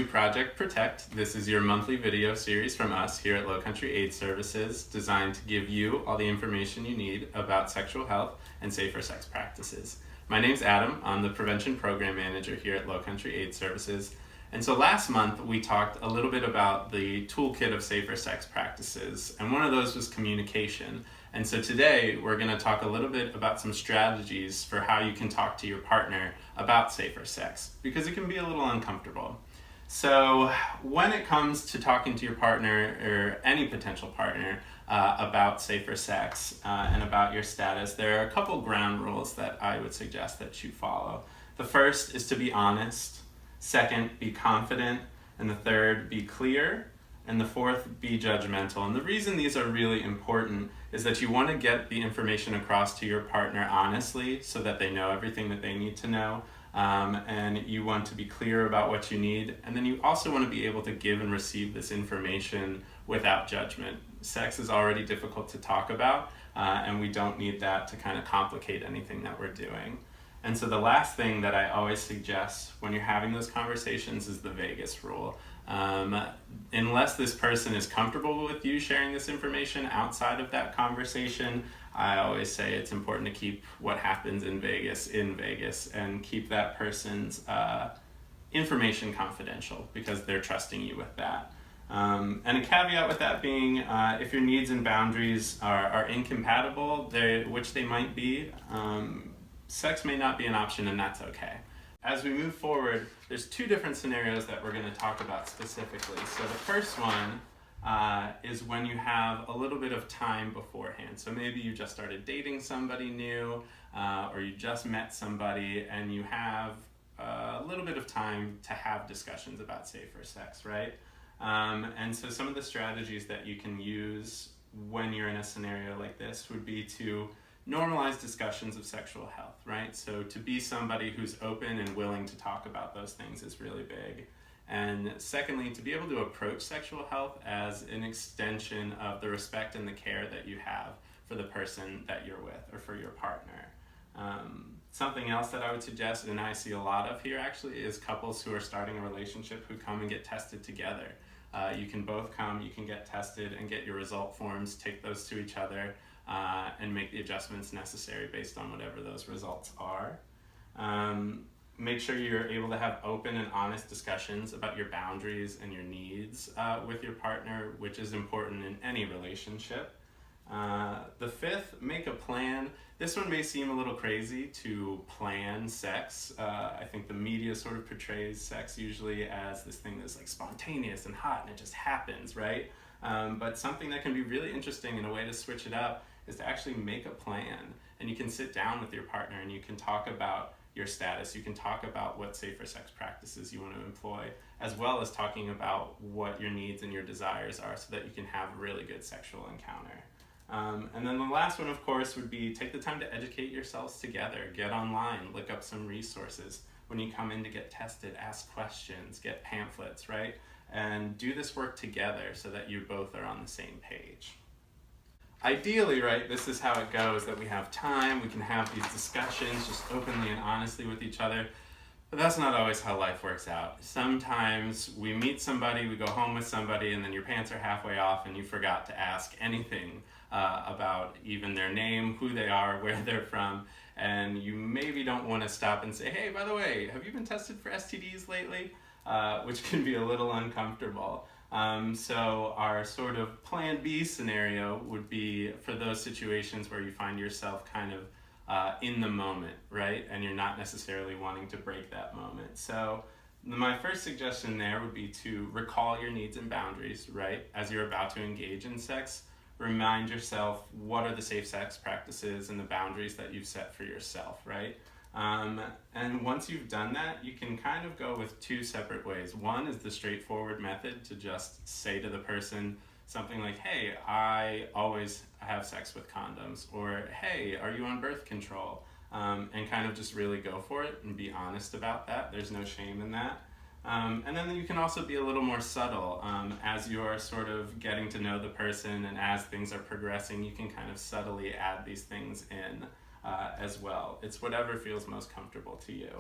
Project Protect. This is your monthly video series from us here at Low Country AIDS Services, designed to give you all the information you need about sexual health and safer sex practices. My name's Adam. I'm the Prevention Program Manager here at Low Country AIDS Services. And so last month we talked a little bit about the toolkit of safer sex practices, and one of those was communication. And so today we're going to talk a little bit about some strategies for how you can talk to your partner about safer sex, because it can be a little uncomfortable. So when it comes to talking to your partner or any potential partner about safer sex and about your status, there are a couple ground rules that I would suggest that you follow. The first is to be honest. Second, be confident. And the third, be clear. And the fourth, be judgmental. And the reason these are really important is that you want to get the information across to your partner honestly so that they know everything that they need to know. And you want to be clear about what you need. And then you also want to be able to give and receive this information without judgment. Sex is already difficult to talk about, and we don't need that to kind of complicate anything that we're doing. And so the last thing that I always suggest when you're having those conversations is the Vegas rule. Unless this person is comfortable with you sharing this information outside of that conversation, I always say it's important to keep what happens in Vegas and keep that person's information confidential because they're trusting you with that. And a caveat with that being, if your needs and boundaries are incompatible, which they might be, sex may not be an option, and that's okay. As we move forward, there's two different scenarios that we're going to talk about specifically. So the first one is when you have a little bit of time beforehand. So maybe you just started dating somebody new, or you just met somebody and you have a little bit of time to have discussions about safer sex, right? And so some of the strategies that you can use when you're in a scenario like this would be to normalize discussions of sexual health, right? So to be somebody who's open and willing to talk about those things is really big. And secondly, to be able to approach sexual health as an extension of the respect and the care that you have for the person that you're with or for your partner. Something else that I would suggest, and I see a lot of here actually, is couples who are starting a relationship who come and get tested together. You can both come, you can get tested and get your result forms, take those to each other, and make the adjustments necessary based on whatever those results are. Make sure you're able to have open and honest discussions about your boundaries and your needs with your partner, which is important in any relationship. The fifth, make a plan. This one may seem a little crazy to plan sex. I think the media sort of portrays sex usually as this thing that's like spontaneous and hot and it just happens, right? But something that can be really interesting and a way to switch it up is to actually make a plan. And you can sit down with your partner and you can talk about your status. You can talk about what safer sex practices you want to employ, as well as talking about what your needs and your desires are so that you can have a really good sexual encounter. And then the last one, of course, would be take the time to educate yourselves together. Get online, look up some resources. When you come in to get tested, ask questions, get pamphlets, right? And do this work together so that you both are on the same page. Ideally, right, this is how it goes, that we have time, we can have these discussions just openly and honestly with each other, but that's not always how life works out. Sometimes we meet somebody, we go home with somebody, and then your pants are halfway off and you forgot to ask anything about even their name, who they are, where they're from, and you maybe don't want to stop and say, hey, by the way, have you been tested for STDs lately? Which can be a little uncomfortable. So our sort of plan B scenario would be for those situations where you find yourself kind of in the moment, right? And you're not necessarily wanting to break that moment. So my first suggestion there would be to recall your needs and boundaries, right? As you're about to engage in sex, remind yourself what are the safe sex practices and the boundaries that you've set for yourself, right? And once you've done that, you can kind of go with two separate ways. One is the straightforward method to just say to the person something like, hey, I always have sex with condoms, or hey, are you on birth control? And kind of just really go for it and be honest about that. There's no shame in that. And then you can also be a little more subtle as you're sort of getting to know the person, and as things are progressing, you can kind of subtly add these things in as well. It's whatever feels most comfortable to you.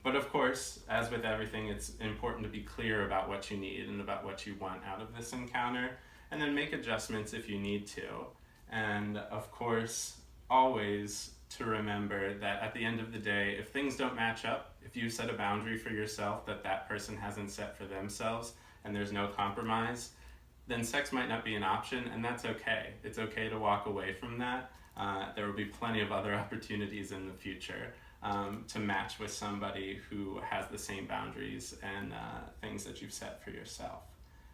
But of course, as with everything, it's important to be clear about what you need and about what you want out of this encounter, and then make adjustments if you need to. And of course, always to remember that at the end of the day, if things don't match up, if you set a boundary for yourself that that person hasn't set for themselves, and there's no compromise, then sex might not be an option, and that's okay. It's okay to walk away from that. There will be plenty of other opportunities in the future to match with somebody who has the same boundaries and things that you've set for yourself.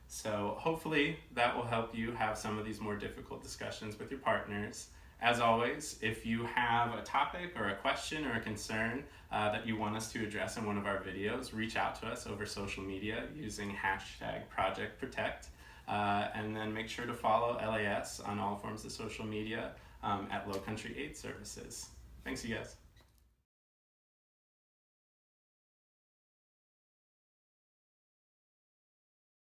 So hopefully that will help you have some of these more difficult discussions with your partners. As always, if you have a topic or a question or a concern that you want us to address in one of our videos, reach out to us over social media using #ProjectProtect. And then make sure to follow LAS on all forms of social media at Low Country AIDS Services. Thanks, you guys.